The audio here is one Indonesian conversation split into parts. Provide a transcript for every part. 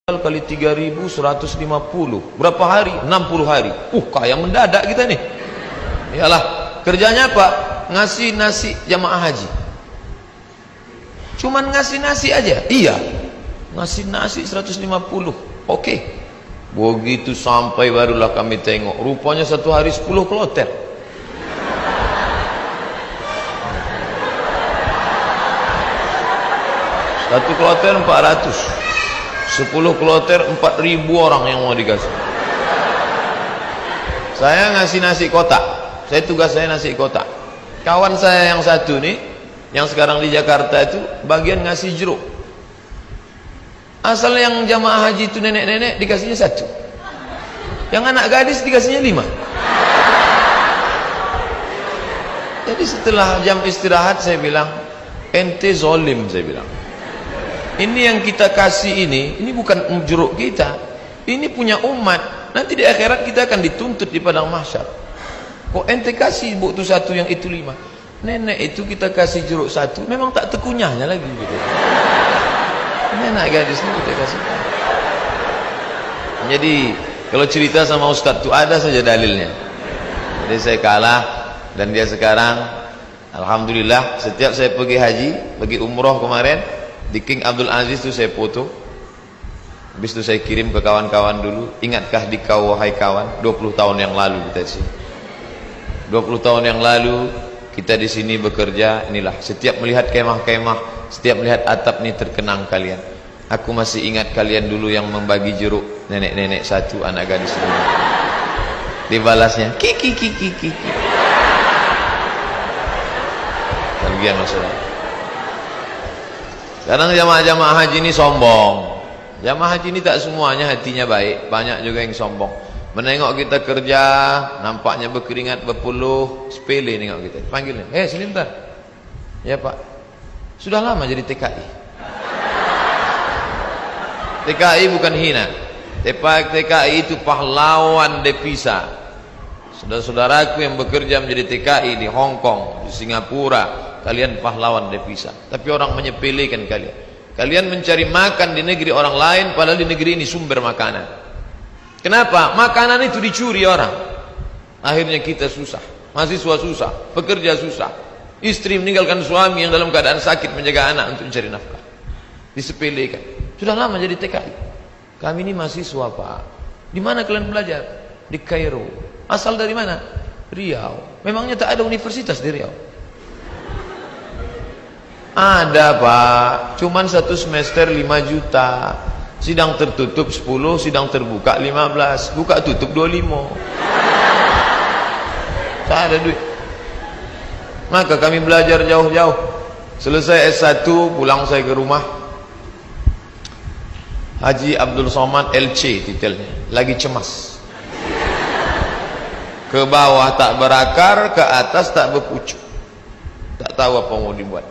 kali 3.150 berapa hari? 60 hari. Kaya mendadak kita nih. Iyalah, kerjanya apa? Ngasih nasi jamaah haji. Cuman ngasih nasi aja. Iya, ngasih nasi 150. Oke. Begitu sampai barulah kami tengok, rupanya satu hari 10 kloter. Satu kloter 400, 10 kloter 4.000 orang yang mau dikasih. Saya ngasih nasi kotak. Tugas saya nasi kotak. Kawan saya yang satu nih, yang sekarang di Jakarta itu, bagian ngasih jeruk. Asal yang jamaah haji itu nenek-nenek dikasihnya 1, yang anak gadis dikasihnya 5. Jadi setelah jam istirahat saya bilang, ente zolim, saya bilang. Ini yang kita kasih ini bukan jeruk kita, ini punya umat. Nanti di akhirat kita akan dituntut di padang mahsyar. Kok ente kasih buktu 1 yang itu 5? Nenek itu kita kasih jeruk 1, memang tak tekunyahnya lagi gitu. Ini anak gadis ini kita kasih. Jadi kalau cerita sama Ustadz itu ada saja dalilnya. Jadi saya kalah dan dia sekarang, alhamdulillah, setiap saya pergi haji, pergi umroh kemarin, di King Abdul Aziz itu saya foto. Habis itu saya kirim ke kawan-kawan dulu. Ingatkah di kau wahai kawan, 20 tahun yang lalu kita di sini. 20 tahun yang lalu kita di sini bekerja. Inilah, setiap melihat kemah-kemah, setiap melihat atap ini terkenang kalian. Aku masih ingat kalian dulu yang membagi jeruk, nenek-nenek 1, anak gadis 5. Dibalasnya kiki. Bagian masalah. Kadang jamaah-jamaah haji ini sombong. Jamaah haji ini tak semuanya hatinya baik, banyak juga yang sombong. Menengok kita kerja, nampaknya berkeringat, berpeluh, sepele nengok kita. Panggilnya, sini bentar. Ya Pak, sudah lama jadi TKI. TKI bukan hina. TKI itu pahlawan devisa. Saudara-saudaraku yang bekerja menjadi TKI di Hong Kong, di Singapura, kalian pahlawan devisa. Tapi orang menyepelekan kalian. Kalian mencari makan di negeri orang lain, padahal di negeri ini sumber makanan. Kenapa? Makanan itu dicuri orang. Akhirnya kita susah, mahasiswa susah, pekerja susah, istri meninggalkan suami yang dalam keadaan sakit menjaga anak untuk mencari nafkah. Disepelekan. Sudah lama jadi TKI. Kami ini mahasiswa Pak. Di mana kalian belajar? Di Kairo. Asal dari mana? Riau. Memangnya tak ada universitas di Riau? Ada Pak, cuman 1 semester 5 juta. Sidang tertutup 10, sidang terbuka 15. Buka tutup 25. Tak ada duit. Maka kami belajar jauh-jauh. Selesai S1, pulang saya ke rumah. Haji Abdul Somad LC titelnya. Lagi cemas. Ke bawah tak berakar, ke atas tak berpucuk. Tak tahu apa mau dibuat.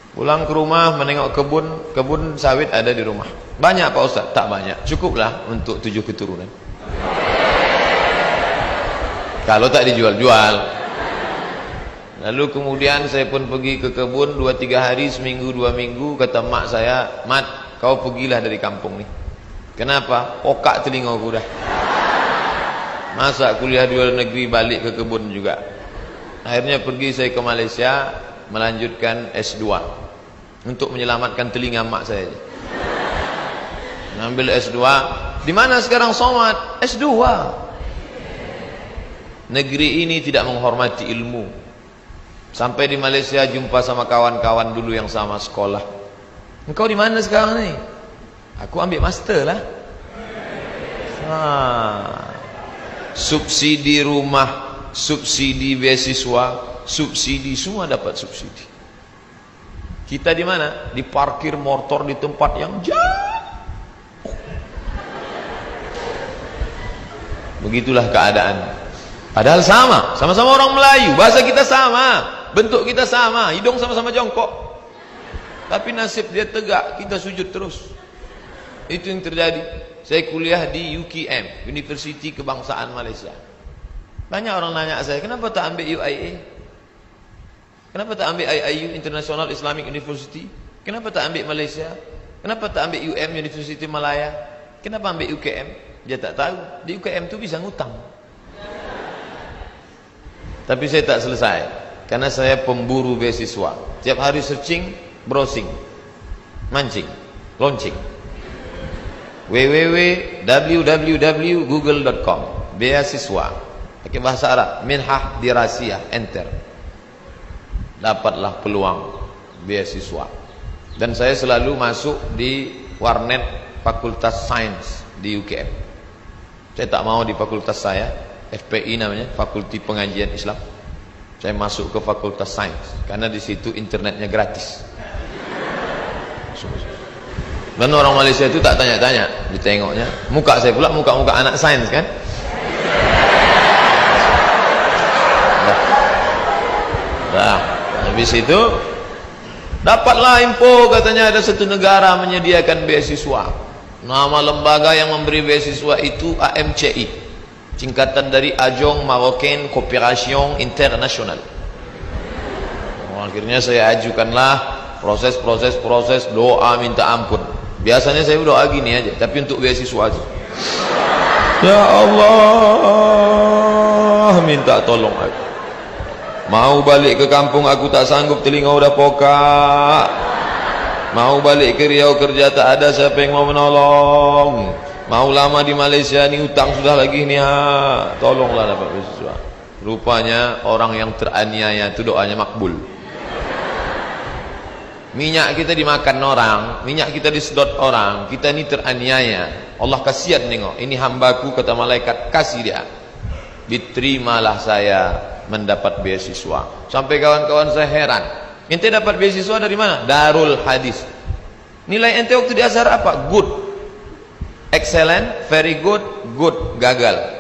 Pulang ke rumah menengok kebun sawit ada di rumah. Banyak Pak Ustaz? Tak banyak, cukuplah untuk 7 keturunan. Kalau tak dijual-jual. Lalu kemudian saya pun pergi ke kebun 2-3 hari, seminggu 2 minggu. Kata mak saya, Mat, kau pergilah dari kampung nih. Kenapa? Pokak telinga aku dah. Masa kuliah di luar negeri balik ke kebun juga. Akhirnya pergi saya ke Malaysia, melanjutkan S2 untuk menyelamatkan telinga mak saya. Ngambil S2. Di mana sekarang Somad? S2. Negeri ini tidak menghormati ilmu. Sampai di Malaysia jumpa sama kawan-kawan dulu yang sama sekolah. Engkau di mana sekarang nih? Aku ambil master lah. Subsidi rumah, subsidi beasiswa, subsidi, semua dapat subsidi. Kita di mana? Di parkir motor di tempat yang jauh. Begitulah keadaan. Padahal sama-sama orang Melayu, bahasa kita sama, bentuk kita sama, hidung sama-sama jongkok. Tapi nasib dia tegak, kita sujud terus. Itu yang terjadi. Saya kuliah di UKM, Universiti Kebangsaan Malaysia. Banyak orang nanya saya, kenapa tak ambil UIA? Kenapa tak ambil IIU, International Islamic University? Kenapa tak ambil Malaysia? Kenapa tak ambil UM University Malaya? Kenapa ambil UKM? Dia tak tahu. Di UKM tu bisa ngutang. Tapi saya tak selesai. Karena saya pemburu beasiswa. Tiap hari searching, browsing, mancing, launching. www.google.com beasiswa. Pakai bahasa Arab. Minhah dirasiyah. Enter. Dapatlah peluang beasiswa. Dan saya selalu masuk di warnet Fakultas Sains di UKM. Saya tak mau di fakultas saya, FPI namanya, Fakulti Pengajian Islam. Saya masuk ke Fakultas Sains karena di situ internetnya gratis. Dan orang Malaysia itu tak tanya-tanya, ditengoknya. Muka saya pula muka-muka anak sains kan? Nah, habis itu dapatlah info katanya ada satu negara menyediakan beasiswa. Nama lembaga yang memberi beasiswa itu AMCI, singkatan dari Ajong Marocaine Coopération Internationale. Akhirnya saya ajukanlah proses doa minta ampun. Biasanya saya doa gini aja, tapi untuk beasiswa aja. Ya Allah, minta tolong aku. Mau balik ke kampung aku tak sanggup, telinga udah pokak. Mau balik ke Riau kerja tak ada siapa yang mau menolong. Mau lama di Malaysia ni utang sudah lagi ni ha. Tolonglah dapat beasiswa. Rupanya orang yang teraniaya itu doanya makbul. Minyak kita dimakan orang, minyak kita disedot orang, kita ni teraniaya. Allah kasihan nengok, ini hambaku kata malaikat, kasih dia. Diterimalah saya mendapat beasiswa. Sampai kawan-kawan saya heran, ente dapat beasiswa dari mana? Darul Hadis. Nilai ente waktu di Azhar apa? Good, excellent, very good, good, gagal.